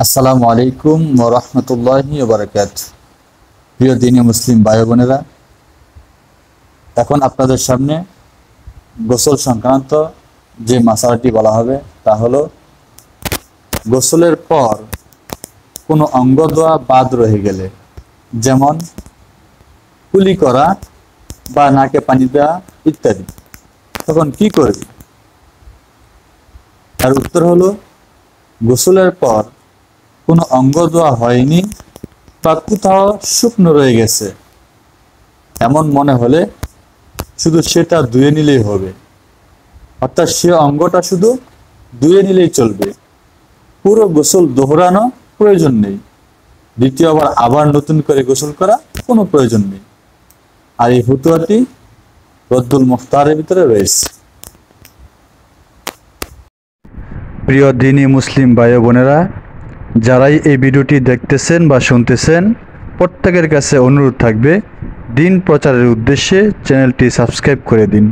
আসসালামু আলাইকুম ওয়া রাহমাতুল্লাহি ওয়া বারাকাতুহু। প্রিয় দ্বীনি মুসলিম ভাই বোনেরা, এখন আপনাদের সামনে গোসল সংক্রান্ত যে মাসালাটি বলা হবে তা হলো গোসলের পর কোনো অঙ্গ ধোয়া বাদ রয়ে গেলে, যেমন কুলি করা বা নাকে পানি দেওয়া ইত্যাদি, তখন কি করবে? তার উত্তর হলো, গোসলের পর কোনো অঙ্গ ধোয়া হয়নি বা কোথাও শুকনো রয়ে গেছে এমন মনে হলে শুধু সেটা ধুয়ে নিলেই হবে, অর্থাৎ সে অঙ্গটা শুধু ধুয়ে নিলেই চলবে। পুরো গোসল দোহরানো প্রয়োজন নেই, দ্বিতীয়বার আবার নতুন করে গোসল করা কোনো প্রয়োজন নেই। আর এই ফতোয়াটি রদ্দুল মুখতারের ভিতরে রয়েছে। প্রিয় দ্বীনি মুসলিম ভাই বোনেরা, যারাই এই ভিডিওটি দেখতেছেন বা শুনতেছেন, প্রত্যেকের কাছে অনুরোধ থাকবে, দ্বীন প্রচারের উদ্দেশ্যে চ্যানেলটি সাবস্ক্রাইব করে দিন।